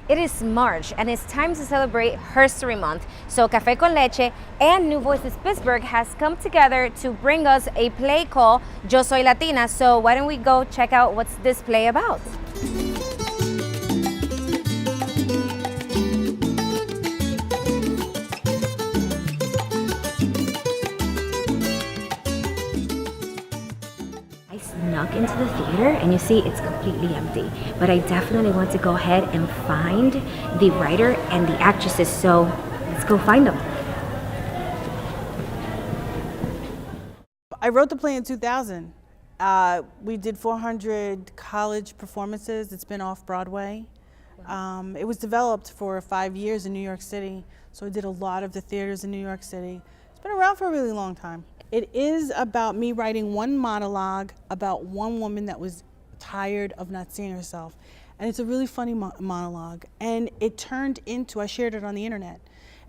It is March and it's time to celebrate History Month. So Café con Leche and New Voices Pittsburgh has come together to bring us a play called Yo Soy Latina. So why don't we go check out what's this play about? I snuck into the theater and you see it's completely empty, but I definitely want to go ahead and find the writer and the actresses, so let's go find them. I wrote the play in 2000. We did 400 college performances. It's been off Broadway. It was developed for 5 years in New York City, so I did a lot of the theaters in New York City. It's been around for a really long time. It is about me writing one monologue about one woman that was tired of not seeing herself. And it's a really funny monologue. And it turned into, I shared it on the internet,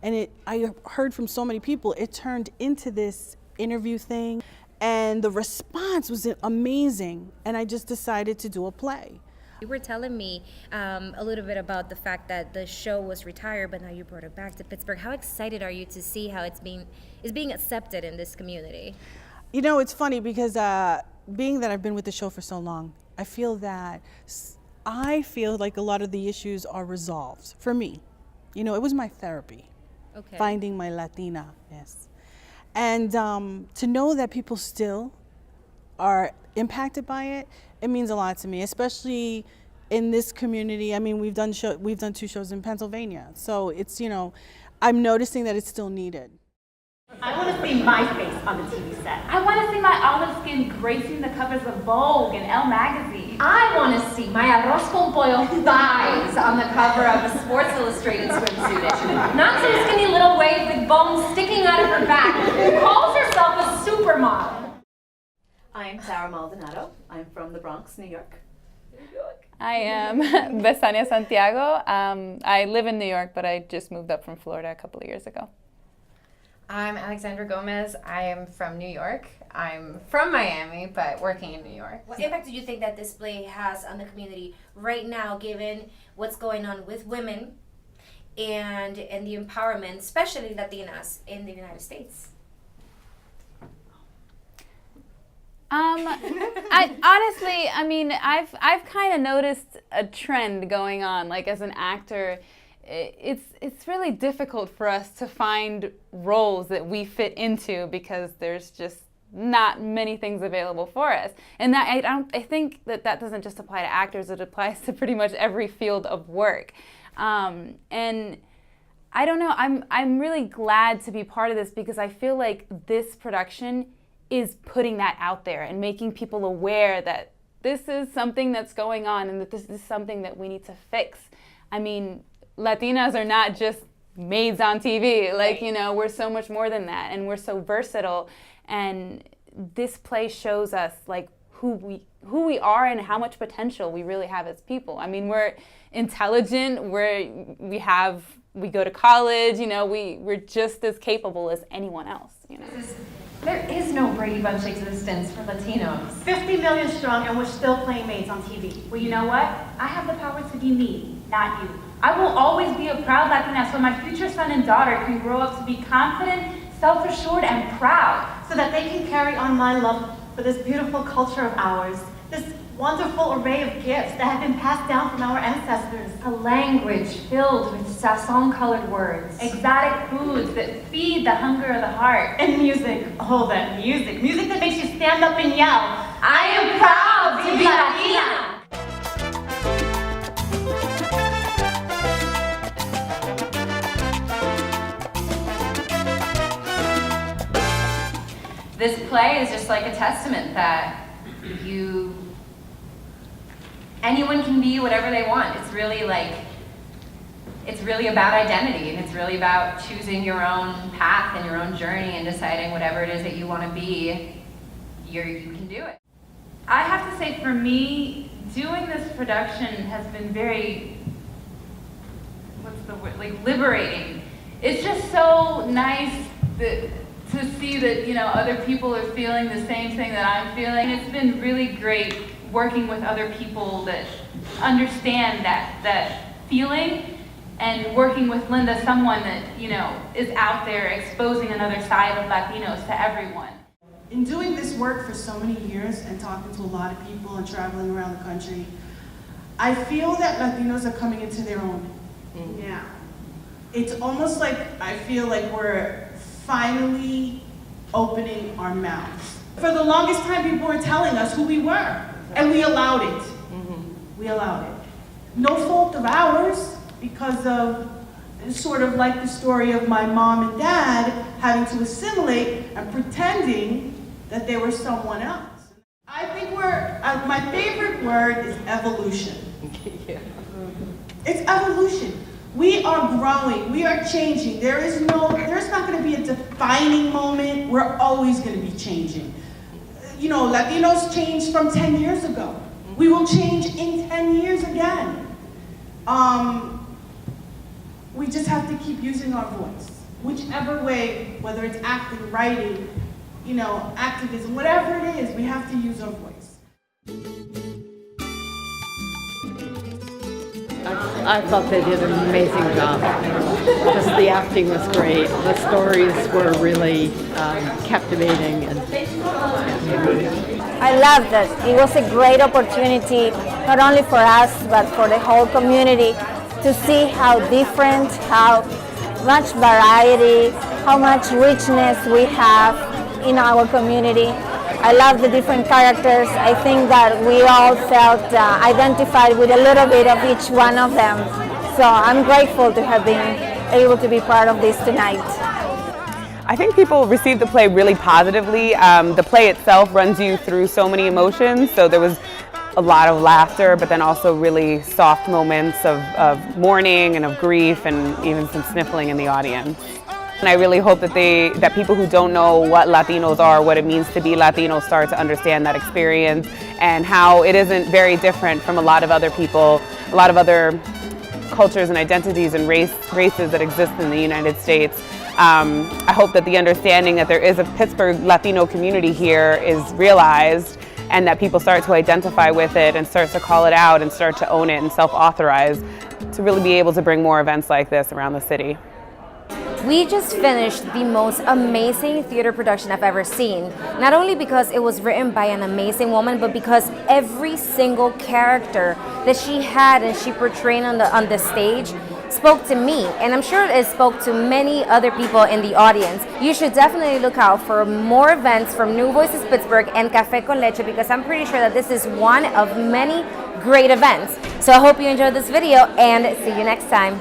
and I heard from so many people, it turned into this interview thing. And the response was amazing. And I just decided to do a play. You were telling me a little bit about the fact that the show was retired, but now you brought it back to Pittsburgh. How excited are you to see how it's being accepted in this community? You know, it's funny because being that I've been with the show for so long, I feel like a lot of the issues are resolved for me. You know, it was my therapy, finding my Latina-ness. And to know that people still are impacted by it, it means a lot to me, especially in this community. I mean, we've done 2 shows in Pennsylvania, so it's, you know, I'm noticing that it's still needed. I want to see my face on the TV set. I want to see my olive skin gracing the covers of Vogue and Elle magazine. I want to see my arroz con pollo thighs on the cover of a Sports Illustrated swimsuit issue. Not some skinny little waif with bones sticking out of her back who calls herself a supermodel. I'm Sarah Maldonado. I'm from the Bronx, New York. I am Besania Santiago. I live in New York, but I just moved up from Florida a couple of years ago. I'm Alexandra Gomez. I am from New York. I'm from Miami, but working in New York. What impact do you think that this play has on the community right now, given what's going on with women and the empowerment, especially Latinas in the United States? I mean, I've kind of noticed a trend going on. Like, as an actor, it's really difficult for us to find roles that we fit into because there's just not many things available for us. And that I think that doesn't just apply to actors; it applies to pretty much every field of work. And I don't know. I'm really glad to be part of this because I feel like this production is putting that out there and making people aware that this is something that's going on and that this is something that we need to fix. I mean, Latinas are not just maids on TV. Like, you know, we're so much more than that, and we're so versatile. And this play shows us like who we are and how much potential we really have as people. I mean, we're intelligent. We go to college. You know, we're just as capable as anyone else. You know. There is no Brady Bunch existence for Latinos. 50 million strong, and we're still playing maids on TV. Well, you know what? I have the power to be me, not you. I will always be a proud Latina so my future son and daughter can grow up to be confident, self-assured, and proud. So that they can carry on my love for this beautiful culture of ours, this wonderful array of gifts that have been passed down from our ancestors. A language filled with sazon-colored words. Exotic foods that feed the hunger of the heart. And music, oh that music. Music that makes you stand up and yell, I am proud to be Latina! This play is just like a testament that anyone can be whatever they want. It's really about identity, and it's really about choosing your own path and your own journey and deciding whatever it is that you want to be, you can do it. I have to say, for me, doing this production has been very, liberating. It's just so nice to see that, you know, other people are feeling the same thing that I'm feeling. It's been really great working with other people that understand that feeling, and working with Linda, someone that, you know, is out there exposing another side of Latinos to everyone. In doing this work for so many years and talking to a lot of people and traveling around the country, I feel that Latinos are coming into their own. Yeah. It's almost like I feel like we're finally opening our mouths. For the longest time, people were telling us who we were, and we allowed it. We allowed it. No fault of ours, because of sort of like the story of my mom and dad having to assimilate and pretending that they were someone else. I think my favorite word is evolution. It's evolution. We are growing, we are changing. There's not gonna be a defining moment. We're always gonna be changing. You know, Latinos changed from 10 years ago. We will change in 10 years again. We just have to keep using our voice. Whichever way, whether it's acting, writing, you know, activism, whatever it is, we have to use our voice. I thought they did an amazing job. Just the acting was great. The stories were really captivating. I loved it. It was a great opportunity, not only for us, but for the whole community, to see how different, how much variety, how much richness we have in our community. I love the different characters. I think that we all felt identified with a little bit of each one of them. So I'm grateful to have been able to be part of this tonight. I think people received the play really positively. The play itself runs you through so many emotions, so there was a lot of laughter, but then also really soft moments of mourning and of grief, and even some sniffling in the audience. And I really hope that people who don't know what Latinos are, what it means to be Latino, start to understand that experience and how it isn't very different from a lot of other people, a lot of other cultures and identities and races that exist in the United States. I hope that the understanding that there is a Pittsburgh Latino community here is realized, and that people start to identify with it and start to call it out and start to own it and self-authorize to really be able to bring more events like this around the city. We just finished the most amazing theater production I've ever seen. Not only because it was written by an amazing woman, but because every single character that she had and she portrayed on the stage spoke to me, and I'm sure it spoke to many other people in the audience. You should definitely look out for more events from New Voices Pittsburgh and Café con Leche, because I'm pretty sure that this is one of many great events. So I hope you enjoyed this video, and see you next time.